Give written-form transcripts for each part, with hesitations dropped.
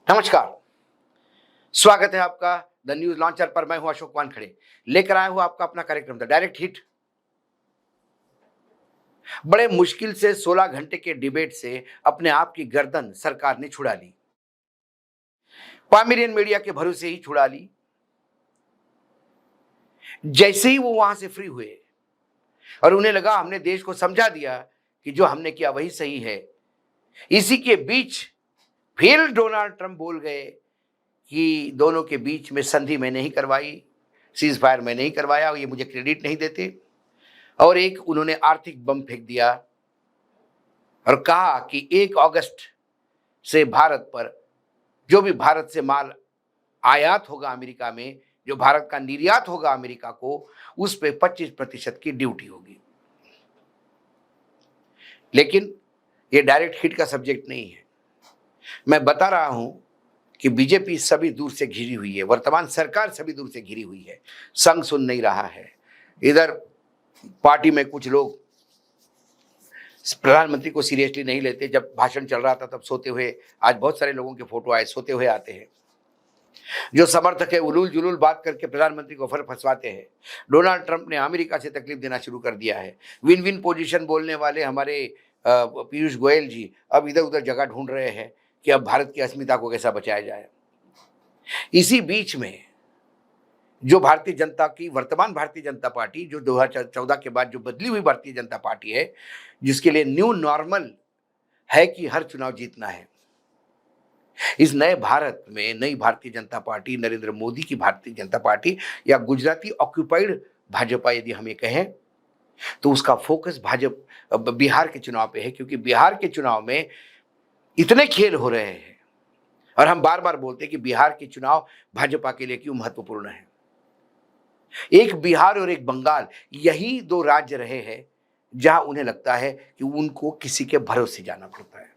नमस्कार। स्वागत है आपका द न्यूज लॉन्चर पर। मैं हूं अशोक वानखड़े, लेकर आया हूं आपका अपना कार्यक्रम द डायरेक्ट हिट। बड़े मुश्किल से 16 घंटे के डिबेट से अपने आप की गर्दन सरकार ने छुड़ा ली। पामिलियन मीडिया के भरोसे ही छुड़ा ली। जैसे ही वो वहां से फ्री हुए और उन्हें लगा हमने देश को समझा दिया कि जो हमने किया वही सही है, इसी के बीच फिर डोनाल्ड ट्रंप बोल गए कि दोनों के बीच में संधि में नहीं करवाई, सीज फायर में नहीं करवाया, ये मुझे क्रेडिट नहीं देते। और एक उन्होंने आर्थिक बम फेंक दिया और कहा कि 1 अगस्त से भारत पर जो भी भारत से माल आयात होगा अमेरिका में, जो भारत का निर्यात होगा अमेरिका को, उस पे 25% की ड्यूटी होगी। लेकिन ये डायरेक्ट हिट का सब्जेक्ट नहीं है। मैं बता रहा हूं कि बीजेपी सभी दूर से घिरी हुई है, वर्तमान सरकार सभी दूर से घिरी हुई है, संग सुन नहीं रहा है। इधर पार्टी में कुछ लोग प्रधानमंत्री को सीरियसली नहीं लेते। जब भाषण चल रहा था तब सोते हुए, आज बहुत सारे लोगों के फोटो आए, सोते हुए आते हैं। जो समर्थक है उलूल जुलूल बात करके प्रधानमंत्री को फंसवाते हैं। डोनाल्ड ट्रंप ने अमेरिका से तकलीफ देना शुरू कर दिया है। विन विन पोजीशन बोलने वाले हमारे पीयूष गोयल जी अब इधर उधर जगह ढूंढ रहे हैं कि अब भारत की अस्मिता को कैसा बचाया जाए। इसी बीच में जो भारतीय जनता की वर्तमान भारतीय जनता पार्टी, जो 2014 के बाद जो बदली हुई भारतीय जनता पार्टी है, जिसके लिए न्यू नॉर्मल है कि हर चुनाव जीतना है, इस नए भारत में नई भारतीय जनता पार्टी, नरेंद्र मोदी की भारतीय जनता पार्टी या गुजराती ऑक्युपाइड भाजपा यदि हम ये कहें, तो उसका फोकस बिहार के चुनाव पे है। क्योंकि बिहार के चुनाव में इतने खेल हो रहे हैं और हम बार बार बोलते हैं कि बिहार के चुनाव भाजपा के लिए क्यों महत्वपूर्ण है। एक बिहार और एक बंगाल, यही 2 राज्य रहे हैं जहां उन्हें लगता है कि उनको किसी के भरोसे जाना पड़ता है।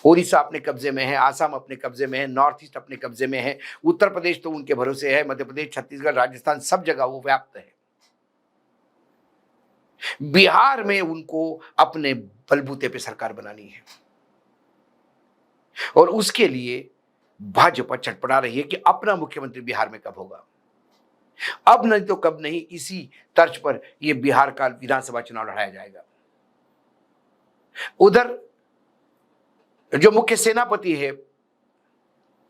ओडिशा अपने कब्जे में है, आसाम अपने कब्जे में है, नॉर्थ ईस्ट अपने कब्जे में है, उत्तर प्रदेश तो उनके भरोसे है, मध्य प्रदेश, छत्तीसगढ़, राजस्थान, सब जगह वो व्याप्त है। बिहार में उनको अपने बलबूते पे सरकार बनानी है और उसके लिए भाजपा चटपटा रही है कि अपना मुख्यमंत्री बिहार में कब होगा। अब नहीं तो कब नहीं, इसी तर्ज पर यह बिहार का विधानसभा चुनाव लड़ाया जाएगा। उधर जो मुख्य सेनापति है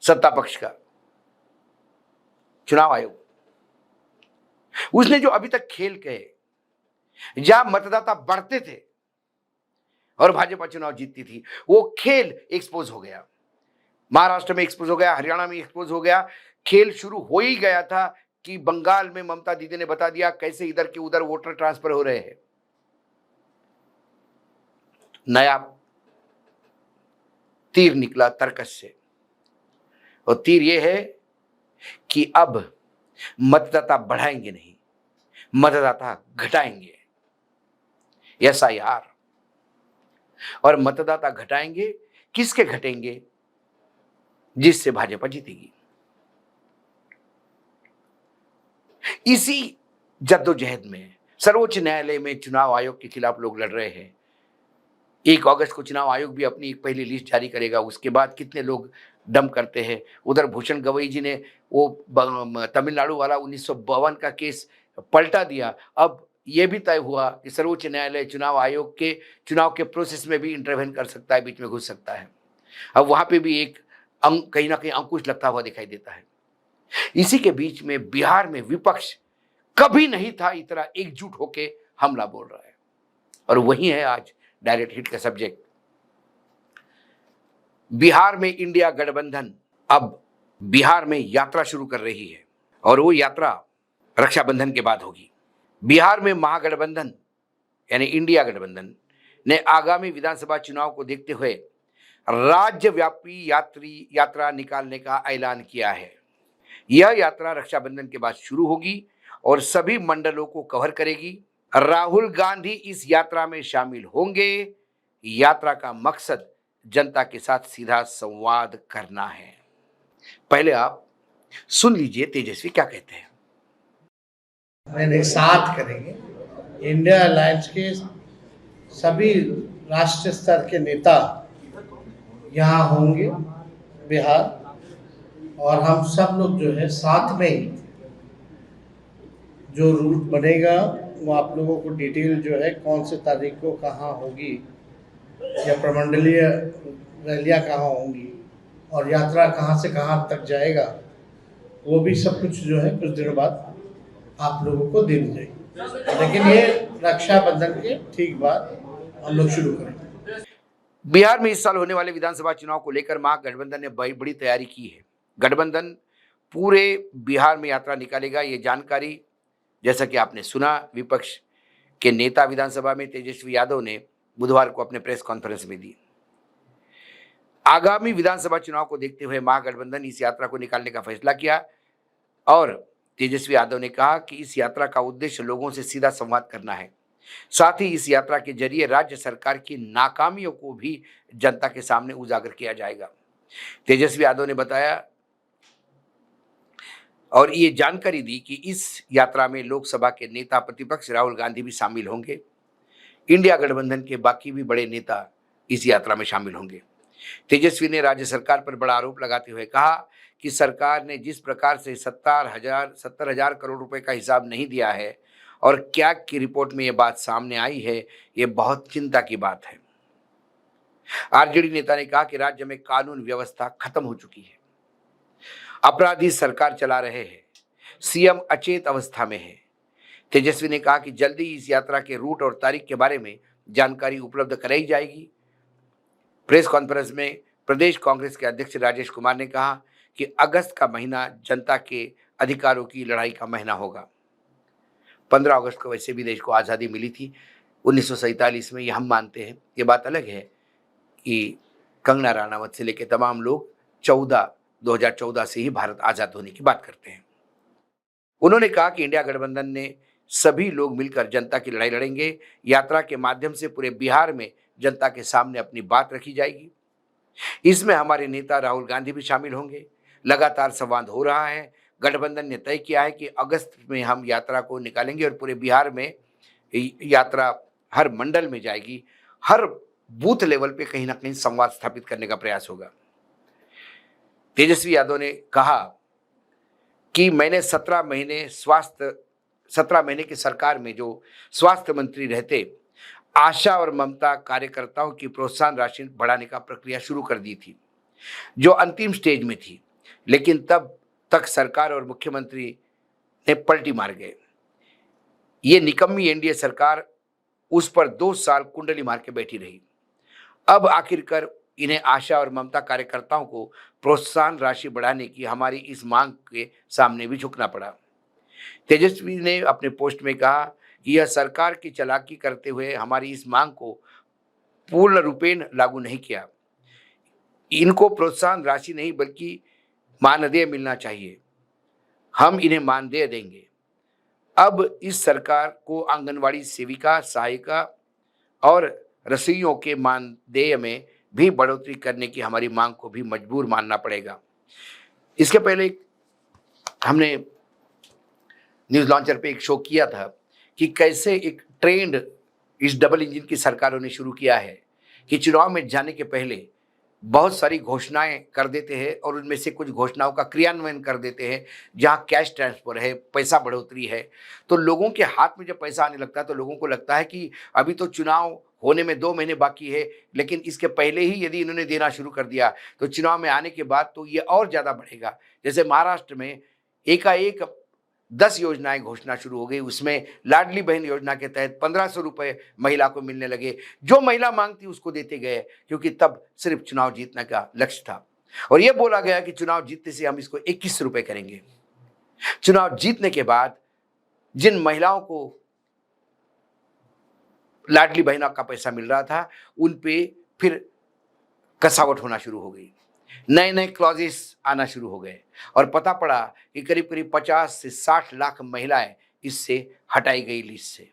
सत्ता पक्ष का, चुनाव आयोग, उसने जो अभी तक खेल कहे, जहां मतदाता बढ़ते थे और भाजपा चुनाव जीतती थी, वो खेल एक्सपोज हो गया। महाराष्ट्र में एक्सपोज हो गया, हरियाणा में एक्सपोज हो गया। खेल शुरू हो ही गया था कि बंगाल में ममता दीदी ने बता दिया कैसे इधर के उधर वोटर ट्रांसफर हो रहे हैं। नया तीर निकला तर्कश से, और तीर यह है कि अब मतदाता बढ़ाएंगे नहीं, मतदाता घटाएंगे। SIR और मतदाता घटाएंगे। किसके घटेंगे? जिससे भाजपा जीतेगी। इसी जद्दोजहद में सर्वोच्च न्यायालय में चुनाव आयोग के खिलाफ लोग लड़ रहे हैं। 1 अगस्त को चुनाव आयोग भी अपनी एक पहली लिस्ट जारी करेगा। उसके बाद कितने लोग दम करते हैं। उधर भूषण गवई जी ने वो तमिलनाडु वाला 1952 का केस पलटा दिया। अब यह भी तय हुआ कि सर्वोच्च न्यायालय चुनाव आयोग के चुनाव के प्रोसेस में भी इंटरवेन कर सकता है, बीच में घुस सकता है। अब वहां पे भी एक कहीं ना कहीं अंकुश लगता हुआ दिखाई देता है। इसी के बीच में बिहार में विपक्ष कभी नहीं था इतना एकजुट होके हमला बोल रहा है, और वही है आज डायरेक्ट हिट का सब्जेक्ट। बिहार में इंडिया गठबंधन अब बिहार में यात्रा शुरू कर रही है, और वो यात्रा रक्षाबंधन के बाद होगी। बिहार में महागठबंधन यानी इंडिया गठबंधन ने आगामी विधानसभा चुनाव को देखते हुए राज्यव्यापी यात्रा निकालने का ऐलान किया है। यह यात्रा रक्षाबंधन के बाद शुरू होगी और सभी मंडलों को कवर करेगी। राहुल गांधी इस यात्रा में शामिल होंगे। यात्रा का मकसद जनता के साथ सीधा संवाद करना है। पहले आप सुन लीजिए तेजस्वी क्या कहते हैं। मैंने साथ करेंगे। इंडिया अलायंस के सभी राष्ट्रीय स्तर के नेता यहाँ होंगे। बिहार, और हम सब लोग जो है साथ में ही जो रूट बनेगा वो आप लोगों को डिटेल जो है कौन से तारीख को कहाँ होगी या प्रमंडलीय रैलियाँ कहाँ होंगी और यात्रा कहाँ से कहाँ तक जाएगा, वो भी सब कुछ जो है कुछ दिनों बाद आप लोगों को दे दी जाएगी। लेकिन ये रक्षाबंधन के ठीक बाद हम लोग शुरू करेंगे। बिहार में इस साल होने वाले विधानसभा चुनाव को लेकर महागठबंधन ने बड़ी तैयारी की है। गठबंधन पूरे बिहार में यात्रा निकालेगा। ये जानकारी जैसा कि आपने सुना, विपक्ष के नेता विधानसभा में तेजस्वी यादव ने बुधवार को अपने प्रेस कॉन्फ्रेंस में दी। आगामी विधानसभा चुनाव को देखते हुए महागठबंधन इस यात्रा को निकालने का फैसला किया और तेजस्वी यादव ने कहा कि इस यात्रा का उद्देश्य लोगों से सीधा संवाद करना है। साथ ही इस यात्रा के जरिए राज्य सरकार की नाकामियों को भी जनता के सामने उजागर किया जाएगा। तेजस्वी यादव ने बताया और ये जानकारी दी कि इस यात्रा में लोकसभा के नेता प्रतिपक्ष राहुल गांधी भी शामिल होंगे। इंडिया गठबंधन के बाकी भी बड़े नेता इस यात्रा में शामिल होंगे। तेजस्वी ने राज्य सरकार पर बड़ा आरोप लगाते हुए कहा कि सरकार ने जिस प्रकार से 70,000 करोड़ रुपए का हिसाब नहीं दिया है और कैग की रिपोर्ट में ये बात सामने आई है, ये बहुत चिंता की बात है। आरजेडी नेता ने कहा कि राज्य में कानून व्यवस्था खत्म हो चुकी है, अपराधी सरकार चला रहे हैं, सीएम अचेत अवस्था में है। तेजस्वी ने कहा कि जल्दी इस यात्रा के रूट और तारीख के बारे में जानकारी उपलब्ध कराई जाएगी। प्रेस कॉन्फ्रेंस में प्रदेश कांग्रेस के अध्यक्ष राजेश कुमार ने कहा कि अगस्त का महीना जनता के अधिकारों की लड़ाई का महीना होगा। 15 अगस्त को वैसे भी देश को आज़ादी मिली थी 1947 में, ये हम मानते हैं। ये बात अलग है कि कंगना राणावत से लेकर तमाम लोग 2014 से ही भारत आज़ाद होने की बात करते हैं। उन्होंने कहा कि इंडिया गठबंधन ने सभी लोग मिलकर जनता की लड़ाई लड़ेंगे। यात्रा के माध्यम से पूरे बिहार में जनता के सामने अपनी बात रखी जाएगी। इसमें हमारे नेता राहुल गांधी भी शामिल होंगे। लगातार संवाद हो रहा है। गठबंधन ने तय किया है कि अगस्त में हम यात्रा को निकालेंगे और पूरे बिहार में यात्रा हर मंडल में जाएगी। हर बूथ लेवल पे कहीं ना कहीं संवाद स्थापित करने का प्रयास होगा। तेजस्वी यादव ने कहा कि मैंने 17 महीने की सरकार में जो स्वास्थ्य मंत्री रहते, आशा और ममता कार्यकर्ताओं की प्रोत्साहन राशि बढ़ाने का प्रक्रिया शुरू कर दी थी, जो अंतिम स्टेज में थी, लेकिन तब तक सरकार और मुख्यमंत्री ने पलटी मार गए। ये निकम्मी एनडीए सरकार उस पर 2 साल कुंडली मार के बैठी रही। अब आखिरकार इन्हें आशा और ममता कार्यकर्ताओं को प्रोत्साहन राशि बढ़ाने की हमारी इस मांग के सामने भी झुकना पड़ा। तेजस्वी ने अपने पोस्ट में कहा कि यह सरकार की चालाकी करते हुए हमारी इस मांग को पूर्ण रूपेण लागू नहीं किया। इनको प्रोत्साहन राशि नहीं बल्कि मानदेय मिलना चाहिए। हम इन्हें मानदेय देंगे। अब इस सरकार को आंगनवाड़ी सेविका, सहायिका और रसोइयों के मानदेय में भी बढ़ोतरी करने की हमारी मांग को भी मजबूर मानना पड़ेगा। इसके पहले हमने न्यूज़ लॉन्चर पे एक शो किया था कि कैसे एक ट्रेंड इस डबल इंजन की सरकारों ने शुरू किया है कि चुनाव में जाने के पहले बहुत सारी घोषणाएं कर देते हैं और उनमें से कुछ घोषणाओं का क्रियान्वयन कर देते हैं। जहां कैश ट्रांसफर है, पैसा बढ़ोतरी है, तो लोगों के हाथ में जब पैसा आने लगता है तो लोगों को लगता है कि अभी तो चुनाव होने में 2 महीने बाकी है, लेकिन इसके पहले ही यदि इन्होंने देना शुरू कर दिया तो चुनाव में आने के बाद तो ये और ज़्यादा बढ़ेगा। जैसे महाराष्ट्र में एकाएक 10 योजनाएं घोषणा शुरू हो गई। उसमें लाडली बहन योजना के तहत 1500 रुपये महिला को मिलने लगे। जो महिला मांगती उसको देते गए, क्योंकि तब सिर्फ चुनाव जीतने का लक्ष्य था। और यह बोला गया कि चुनाव जीतने से हम इसको 21 रुपये करेंगे। चुनाव जीतने के बाद जिन महिलाओं को लाडली बहना का पैसा मिल रहा था, उन पे फिर कसावट होना शुरू हो गई। नए नए क्लॉजेस आना शुरू हो गए और पता पड़ा कि करीब करीब 50 से 60 लाख महिलाएं इससे हटाई गई लिस्ट से।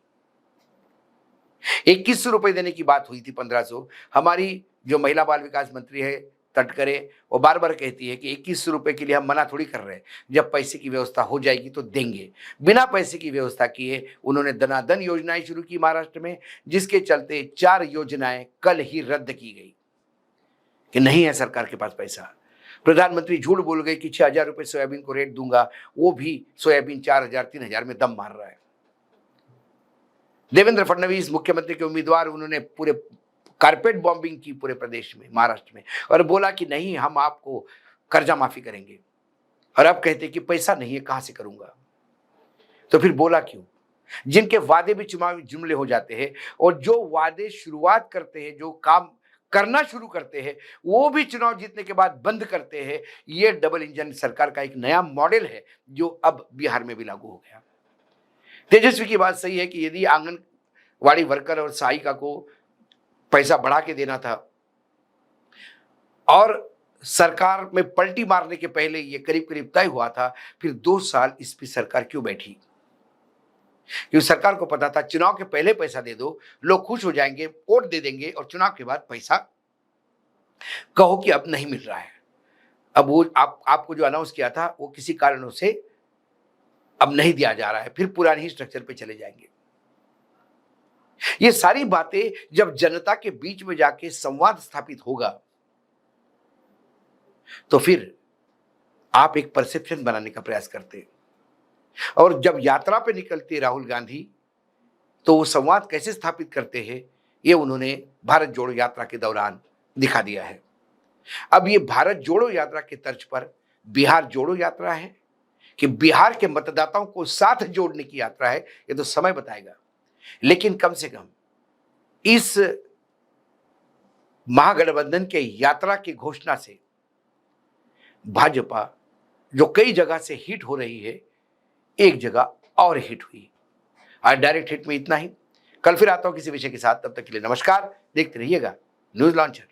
21 रुपए देने की बात हुई थी 1500। हमारी जो महिला बाल विकास मंत्री है तटकरे, वो बार बार कहती है कि 21 रुपए के लिए हम मना थोड़ी कर रहे हैं, जब पैसे की व्यवस्था हो जाएगी तो देंगे। बिना पैसे की व्यवस्था किए उन्होंने दनादन योजनाएं शुरू की महाराष्ट्र में, जिसके चलते 4 योजनाएं कल ही रद्द की गई कि नहीं है सरकार के पास पैसा। प्रधानमंत्री झूठ बोल गए कि 6,000 रुपये सोयाबीन को रेट दूंगा, वो भी सोयाबीन 4,000 3,000 में दम मार रहा है। देवेंद्र फडणवीस मुख्यमंत्री के उम्मीदवार, उन्होंने पूरे कारपेट बॉम्बिंग की पूरे प्रदेश में, महाराष्ट्र में, और बोला कि नहीं हम आपको कर्जा माफी करेंगे, और अब कहते कि पैसा नहीं है कहां से करूंगा। तो फिर बोला क्यों? जिनके वादे भी चुनावी जुमले हो जाते हैं, और जो वादे शुरुआत करते हैं, जो काम करना शुरू करते हैं, वो भी चुनाव जीतने के बाद बंद करते हैं। ये डबल इंजन सरकार का एक नया मॉडल है जो अब बिहार में भी लागू हो गया। तेजस्वी की बात सही है कि यदि आंगनवाड़ी वर्कर और सहायिका को पैसा बढ़ा के देना था, और सरकार में पलटी मारने के पहले ये करीब करीब तय हुआ था, फिर 2 साल इस पर सरकार क्यों बैठी? क्योंकि सरकार को पता था चुनाव के पहले पैसा दे दो, लोग खुश हो जाएंगे, वोट दे देंगे, और चुनाव के बाद पैसा कहो कि अब नहीं मिल रहा है। अब वो आपको जो अनाउंस किया था वो किसी कारणों से अब नहीं दिया जा रहा है, फिर पुरानी ही स्ट्रक्चर पे चले जाएंगे। ये सारी बातें जब जनता के बीच में जाके संवाद स्थापित होगा, तो फिर आप एक परसेप्शन बनाने का प्रयास करते हैं। और जब यात्रा पे निकलते राहुल गांधी, तो वो संवाद कैसे स्थापित करते हैं, ये उन्होंने भारत जोड़ो यात्रा के दौरान दिखा दिया है। अब ये भारत जोड़ो यात्रा के तर्ज पर बिहार जोड़ो यात्रा है कि बिहार के मतदाताओं को साथ जोड़ने की यात्रा है, ये तो समय बताएगा। लेकिन कम से कम इस महागठबंधन के यात्रा की घोषणा से भाजपा, जो कई जगह से हिट हो रही है, एक जगह और हिट हुई। आज डायरेक्ट हिट में इतना ही। कल फिर आता हूं किसी विषय के साथ, तब तक के लिए नमस्कार। देखते रहिएगा न्यूज लॉन्चर।